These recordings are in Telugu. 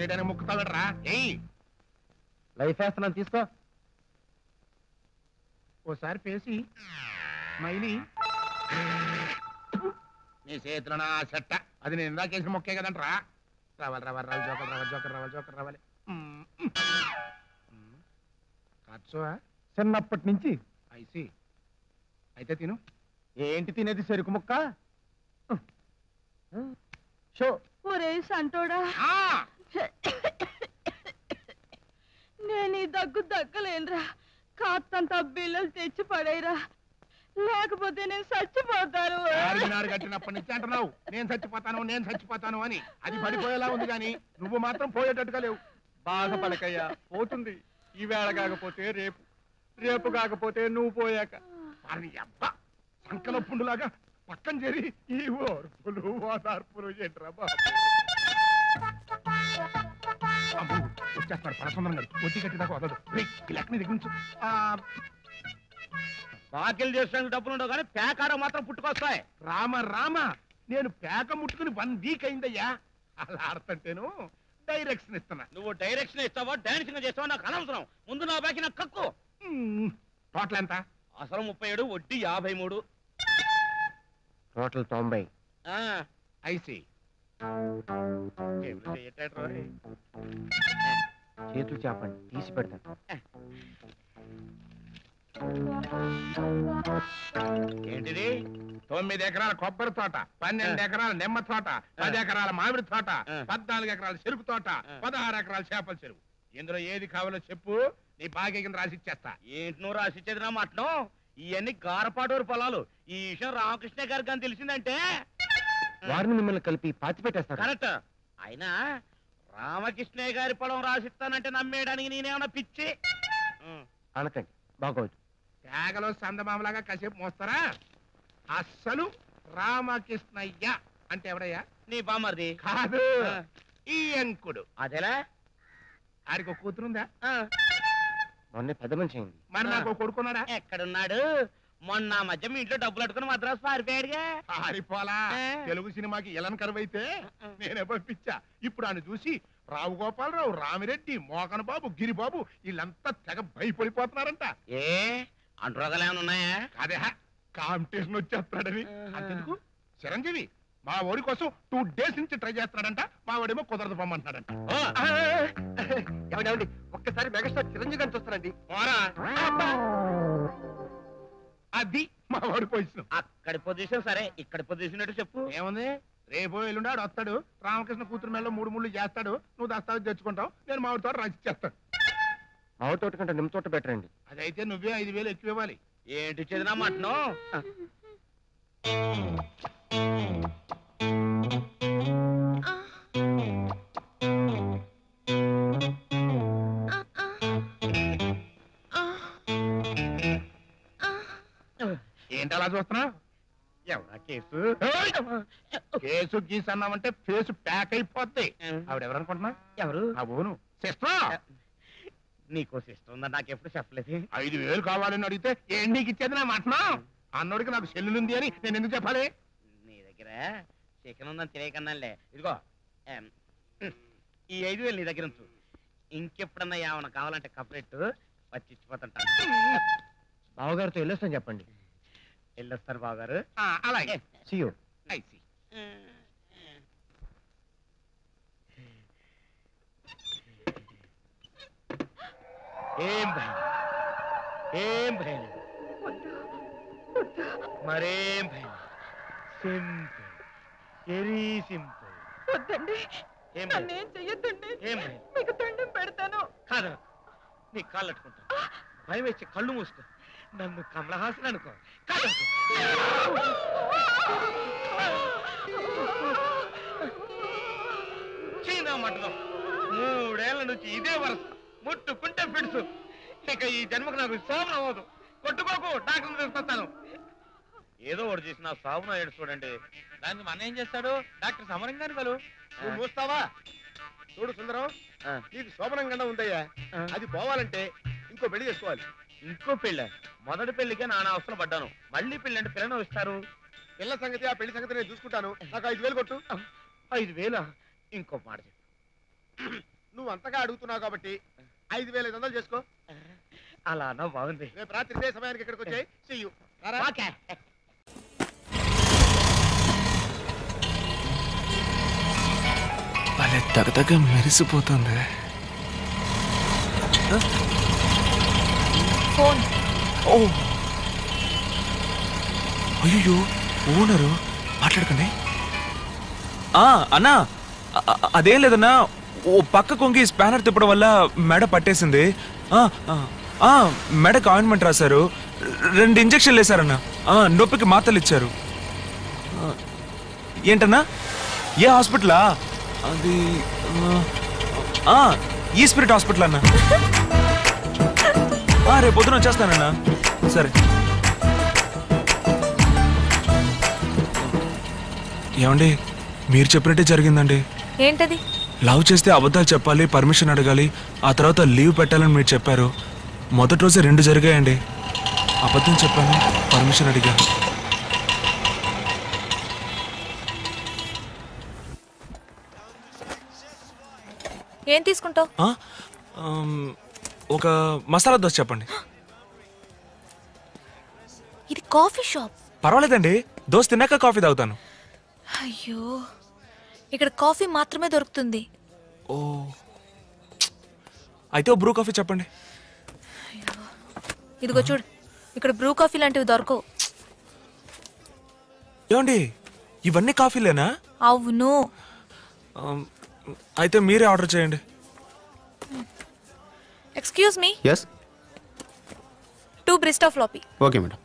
చేయడానికి ముక్కుతావిడరా? ఏయ్ లైఫ్ వేస్తున్నాను తీసుకో. ఓసారి పేసి మైలి నీ చేతిలో నా చెట్ట. అది నేను ఇందాకేసిన మొక్కే కదంటరా. రావాలి రావాలి రావాలి జోకర్ రావాలి జోకర్ రావాలి జోకర్ రావాలి. ఖర్చు చిన్నప్పటి నుంచి. ఐసి అయితే తిను. ఏంటి తినేది? చెరుకు ముక్క. షో. ఒరే సంటోడా, నేను ఈ దగ్గలేనురా. కాస్తంత బిల్లలు తెచ్చి పడేరా, లేకపోతే నేను చచ్చిపోతాను. కట్టినప్పటి నుంచి అంటున్నావు నేను చచ్చిపోతాను అని. అది పడిపోయేలా ఉంది కానీ నువ్వు మాత్రం పోయేటట్టుగా లేవు. బాధపడకయ్యా, పోతుంది. ఈవేళ కాకపోతే రేపు, రేపు కాకపోతే నువ్వు పోయాక. వారిని అబ్బా సంకల పుండులాగా పక్కన చేరి ఈ ఓర్పులు ఓదార్పులు ఏంట్రా బాబు. వచ్చేస్తాడు పరసందరం గారు. వచ్చి కట్టిదాకా వదలదు. లెక్కని దగ్గర నుంచి బాకీలు చేసిన డబ్బులు ఉండవు కానీ పేకారం మాత్రం పుట్టుకొస్తాయి. రామ రామ, నేను పేక ముట్టుకుని 1 వీక్ అయిందయ్యా. అలా ఆడుతుంటేను డైరెక్షన్ ఇస్తున్నా. నువ్వు డైరెక్షన్ ఇస్తావా డాన్సింగ్ చేస్తావా నాకు అనవసరం. ముందు నా బాకీ నాకు కక్కు. టోటల్ ఎంత? అసలు 37, వడ్డీ 53. టోటల్ 90. ఐసి చేతులు చేపండి, తీసి పెడతాను. ఏంటిది? 9 ఎకరాల కొబ్బరి తోట, 12 ఎకరాల నిమ్మ తోట, 10 ఎకరాల మామిడి తోట, 14 ఎకరాల చెరుకు తోట, 16 ఎకరాల చేపల చెరువు. ఇందులో ఏది కావాలో చెప్పు, నీ బాగా కింద రాసిచ్చేస్తా. ఏంటి నువ్వు రాసిచ్చేది నా మటను? ఇవన్నీ గారపాటూరు పొలాలు. ఈ విషయం రామకృష్ణ గారికి అని తెలిసిందంటే వారిని మిమ్మల్ని కలిపి పాతి పెట్టేస్తారు. కరెక్ట్. అయినా రామకృష్ణయ్య గారి పొలం రాసిస్తానంటే నమ్మేయడానికి నేనేమన్నా పిచ్చి? అనకండి, బాగోదు. తేగలో సందమామలాగా కాసేపు మోస్తారా? అస్సలు రామకృష్ణయ్య అంటే ఎవడయ్యా? నీ బామర్ది కాదు, ఈ అంకుడు. అదేలా? ఆడికి ఒక కూతురుందా? మొన్నే పెద్ద మనిషి అయింది. మరి నాకు కొడుకున్నాడా? ఎక్కడున్నాడు? మొన్న మధ్య మీ ఇంట్లో డబ్బులు అట్టుకుని మద్రాసు పారిపోయాడుగా. పారిపోలా. తెలుగు సినిమాకి ఎలన్ కరువైతే నేనే పంపించా. ఇప్పుడు ఆయన చూసి రావు గోపాలరావు, రామిరెడ్డి, మోకన్ బాబు, గిరిబాబు వీళ్ళంతా తెగ భయపడిపోతున్నారంట. ఏ అంటురోగాలు ఏమైనా ఉన్నాయా? అదే కాంపిటీషన్ వచ్చేస్తున్నాడని. అంతెందుకు, చిరంజీవి మా ఓడి కోసం 2 days నుంచి ట్రై చేస్తున్నాడంట. మా వాడేమో కుదరదు పొమ్మంటున్నాడంట. ఏమండి, ఒక్కసారి మెగాస్టార్ చిరంజీవి గారిని చూస్తారండి. అది మా వాడి పొజిషన్. అక్కడి పొజిషన్ సరే, ఇక్కడి పొజిషన్ ఏంటో చెప్పు. ఏముంది? రేపో ఎల్లుండాడు వస్తాడు, రామకృష్ణ కూతురు మెల్ల 3 ముళ్ళు చేస్తాడు. నువ్వు దస్తావేజ్ తెచ్చుకుంటావు, నేను మామిడి తోట రాసిచ్చేస్తాను. మామిడి తోట కంటే నిమ్మ తోట బెటర్ అండి. అదైతే నువ్వే 5,000 ఎక్కువ ఇవ్వాలి. ఏంటి చెదినా మటను? ఏంటి అలా చూస్తున్నావు? ఎవరా కేసు? కేసు గీసు అన్నామంటే ఫేస్ ప్యాక్ అయిపోద్ది. ఆవిడెవరనుకుంటున్నా? ఎవరు? అవును, సిస్టర్. నీకో సిస్టర్ ఉందా? నాకెప్పుడు చెప్పలేదు. 5,000 కావాలని అడిగితే ఏం నీకు ఇచ్చేది? నా మటనా అన్నోడికి నాకు సెల్లుంది అని నేను ఎందుకు చెప్పాలి? నీ దగ్గర చికెన్ ఉందని తెలియకన్నాలే. ఇదిగో ఈ 5,000 నీ దగ్గర ఉంచు. ఇంకెప్పుడన్నా ఏమన్నా కావాలంటే కపరెట్టు పచ్చిచ్చిపోతుంటాను. బావగారితో వెళ్ళొస్తాను చెప్పండి. వెళ్ళొస్తారు బావగారు. అలాగే. See you. I see. ఏం భయం, ఏం భయం, మరేం భయం. Simple, very simple. వద్దండి, ఏం నన్నేం చెయ్యొద్దండి. ఏం భయం? మీకు దండం పెడతాను. కాదు, నీ కాళ్ళు అట్టుకుంటా. భయం వేసి కళ్ళు మూసుకో. నన్ను కమలహాసన్ అనుకో. కాదు చీనా మటం. 3 ఏళ్ల నుంచి ఇదే వరస. ముట్టుకుంటే పిడుసు. ఇక ఈ జన్మకు నాకు శోభన అవ్వదు. కొట్టుకోకు, డాక్టర్ తీసుకొస్తాను. ఏదో ఒకటి చేసిన సాగున ఏడు చూడండి. దానికి మన ఏం చేస్తాడు? డాక్టర్ సమరంగాని కలు. నువ్వు మూస్తావా? చూడు సుందరం, నీకు శోభనంగా ఉందయ్యా. అది పోవాలంటే ఇంకో పెళ్లి చేసుకోవాలి. ఇంకో పెళ్ళ? మొదటి పెళ్లికే నానా అవసరం పడ్డాను. మళ్ళీ పెళ్లి అంటే పిల్లను ఇస్తారు. పిల్ల సంగతి, ఆ పెళ్లి సంగతి నేను చూసుకుంటాను. నాకు 5,000 కొట్టు. 5,000? ఇంకో మాట చెప్పు. నువ్వు అంతగా అడుగుతున్నావు కాబట్టి 5,500 చేసుకో. అలా అన్నా బాగుంది. రేపు రాత్రి ఇదే సమయానికి ఇక్కడికి వచ్చాయి. See you. రారా? ఓకే. భలే తగతగ మెరిసిపోతుంది. ఫోన్. ఓ అయ్యో ఓనరు మాట్లాడకండి. అన్నా అదేం లేదన్నా, ఓ పక్క కొంగి స్పానర్ తిప్పడం వల్ల మెడ పట్టేసింది. మెడకు ఆయింట్మెంట్ రాశారు, 2 ఇంజక్షన్లు వేశారన్నా. నొప్పికి మాత్రలు ఇచ్చారు. ఏంటన్నా ఏ హాస్పిటలా? అది ఈ స్పిరిట్ హాస్పిటల్ అన్నా. రేపు పొద్దున వచ్చేస్తానన్నా. సరే. ఏమండి మీరు చెప్పినట్టే జరిగిందండి. ఏంటది? లవ్ చేస్తే అబద్ధాలు చెప్పాలి, పర్మిషన్ అడగాలి, ఆ తర్వాత లీవ్ పెట్టాలని మీరు చెప్పారు. మొదటి రోజే 2 జరిగాయండి. అబద్ధం చెప్పాను, పర్మిషన్ అడిగాను. ఏం తీసుకుంటావు? ఒక మసాలా దోశ చెప్పండి. ఇది కాఫీ షాప్. పర్వాలేదండి, దోశ తిన్నాక కాఫీ తాగుతాను. అయ్యో, ఇక్కడ కాఫీ మాత్రమే దొరుకుతుంది. ఓ అయితే బ్రూ కాఫీ చెప్పండి. ఇదిగో చూడు, ఇక్కడ బ్రూ కాఫీ లాంటివి దొరకవు. ఏమండి ఇవన్నీ కాఫీలేనా? అవును. అయితే మీరే ఆర్డర్ చేయండి. Excuse me. yes 2 barista frappe. Okay madam.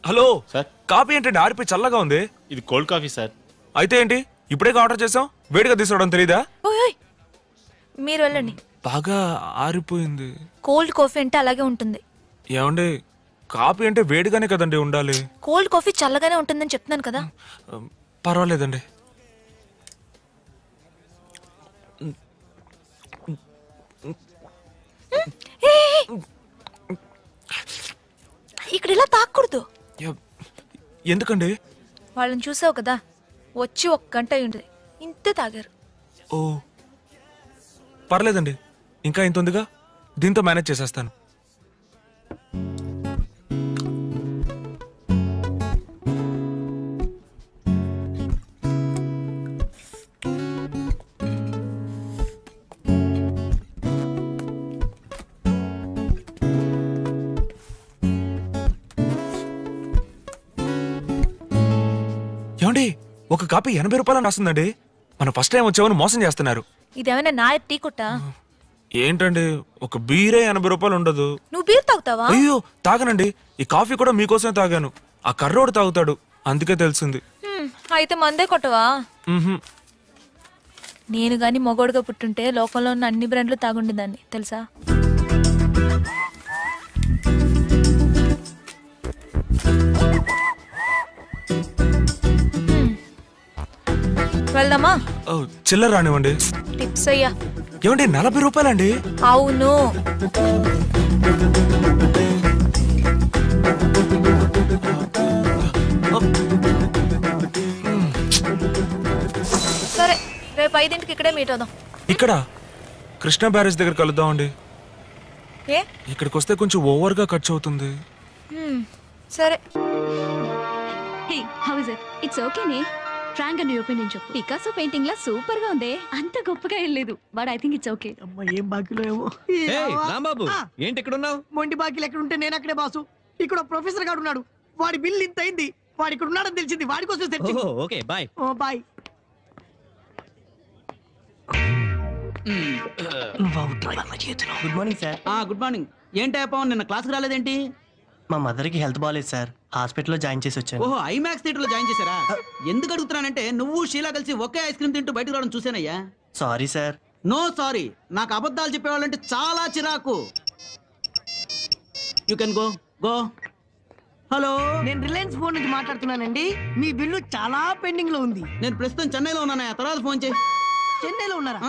Hello sir, coffee ఏంటండి ఆరిపోయి చల్లగా ఉంది? ఇది కోల్డ్ కాఫీ సార్. అయితే ఏంటి ఇప్పుడే ఆర్డర్ చేసాం, వేడిగా తీసుకోవడం తెలీదా? ఓయ్, మీరు వెళ్ళండి. బాగా ఆరిపోయింది. కోల్డ్ కాఫీ అంటే అలాగే ఉంటుంది. ఏమండి కాఫీ అంటే వేడిగానే కదండి ఉండాలి. కోల్డ్ కాఫీ చల్లగానే ఉంటుందని చెప్తున్నాను కదా. పర్వాలేదండి. ఇక్కడ ఇలా తాకూడదు. ఎందుకండి? వాళ్ళని చూసావు కదా, వచ్చి 1 గంట అయ్యింది, ఇంతే తాగారు. ఓ పర్లేదండి, ఇంకా ఇంత ఉందిగా, దీంతో మేనేజ్ చేసేస్తాను. ఏమండి ఒక కాపీ 80 రూపాయలని రాస్తుందండి. మన ఫస్ట్ టైం వచ్చామని మోసం చేస్తున్నారు. ఇదేమైనా నా టీ కొట్టా? ఏంటండి ఒక బీరే 80 రూపాయలు ఉండదు. నువ్వు బీర్ తాగుతావా? అయ్యో తాగనండి, ఈ కాఫీ కూడా మీకోసమే తాగాను. ఆ కర్రోడు తాగుతాడు, అందుకే తెలిసింది. అయితే మందే కొట్టవా? మ్హూ. నేను గాని మగోడుగా పుట్టుంటే లోకంలో ఉన్న అన్ని బ్రాండ్లు తాగుండేదాన్ని తెలుసా. వెళ్దామా? చిల్లర రానివ్వండి. టిప్స్ అయ్యా. ఏమండి 40 రూపాయలండి? అవును. సరే, రేపు 5ంటికి ఇక్కడే మీట్ అవుదాం. ఇక్కడ కృష్ణా బ్యారేజ్ దగ్గర కలుద్దామండి. ఏ ఇక్కడికి వస్తే కొంచెం ఓవర్గా ఖర్చు అవుతుంది. సరే. Hey, how is it? It's ఓకేనే. ఫ్రాంక్ గా నీ ఒపీనియన్ చెప్పు. పికాసో పెయింటింగ్ లా సూపర్ గా ఉంది. అంత గొప్పగా ఏం లేదు, but I think it's okay. అమ్మ ఏం బాకీలో ఏమో. రాంబాబు ఏంటి ఇక్కడ ఉన్నావు? మొండి బాకీలు ఎక్కడ ఉంటే నేను అక్కడే బాసు. ఇక్కడ ప్రొఫెసర్ గారు ఉన్నాడు, వాడి బిల్ ఇంత అయింది, వాడు ఇక్కడ ఉన్నాడని తెలిసింది, వాడి కోసం తెచ్చి. Okay bye. Bye. Good morning sir. Good morning. ఏంటి పవన్ నిన్న క్లాస్కి రాలేదేంటి? మా మదర్ కి హెల్త్ బాగాలేదు సార్, హాస్పిటల్లో జాయిన్ చేసి వచ్చాను. ఓహో, ఐమాక్స్ థియేటర్ లో జాయిన్ చేశారా? ఎందుకు అడుగుతున్నానంటే నువ్వు షీలా కలిసి ఒకే ఐస్ క్రీమ్ తింటూ బయటకు రావడం చూసానయ్యా. Sorry sir. నో సారీ, నాకు అబద్ధాలు చెప్పేవాళ్ళంటే చాలా చిరాకు. You can go go. Hello, నేను రిలయన్స్ ఫోన్ నుంచి మాట్లాడుతున్నానండి. మీ బిల్లు చాలా పెండింగ్ లో ఉంది. నేను ప్రస్తుతం చెన్నైలో ఉన్నాను, తర్వాత ఫోన్ చేయి. చెన్నైలో ఉన్నారా?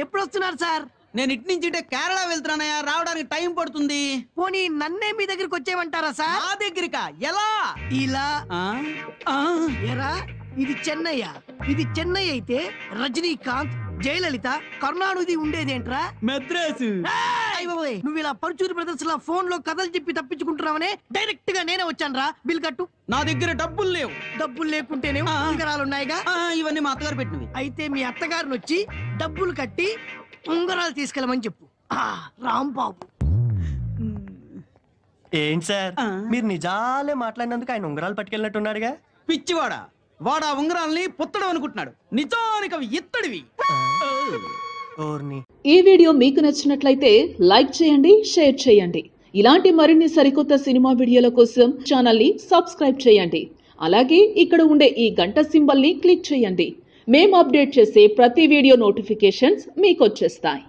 ఎప్పుడు వస్తున్నారు సార్? నేను ఇటు నుంచి ఇటే కేరళ వెళ్తున్నానయ్యా, రావడానికి టైం పడుతుంది. పోనీ నన్నే మీ దగ్గరికి వచ్చేయమంటారా సార్? నా దగ్గరికా? ఎలా? ఇలా ఎరా, ఇది చెన్నయ్య. ఇది చెన్నై అయితే రజనీకాంత్, జయలలిత, కరుణానిధి ఉండేదేంట్రా మద్రాసు. నువ్వు ఇలా పరుచూరి బ్రదర్స్ లా ఫోన్ లో కథలు చెప్పి తప్పించుకుంటున్నావనే డైరెక్ట్ గా నేనే వచ్చాను. బిల్ కట్టు. నా దగ్గర డబ్బులు లేవు. డబ్బులు లేకుంటేనే ఉంగరాలు ఉన్నాయిగా. ఇవన్నీ మా అత్తగారు పెట్టినవి. అయితే మీ అత్తగారిని వచ్చి డబ్బులు కట్టి ఉంగరాలు తీసుకెళ్ళమని చెప్పు. రాంబాబు. ఏంటి సార్, మీరు నిజాలే మాట్లాడినందుకు ఆయన ఉంగరాలు పట్టుకెళ్ళినట్టున్నాడుగా. పిచ్చివాడా, వాడు ఆ ఉంగరాల్ని పుత్తడం అనుకుంటున్నాడు. నిజానికి అవి ఇత్తడివి. ఈ వీడియో మీకు నచ్చినట్లయితే లైక్ చేయండి, షేర్ చేయండి. ఇలాంటి మరిన్ని సరికొత్త సినిమా వీడియోల కోసం ఛానల్ ని సబ్స్క్రైబ్ చేయండి. అలాగే ఇక్కడ ఉండే ఈ గంట సింబల్ ని క్లిక్ చేయండి. మేము అప్డేట్ చేసే ప్రతి వీడియో నోటిఫికేషన్స్ మీకు వచ్చేస్తాయి.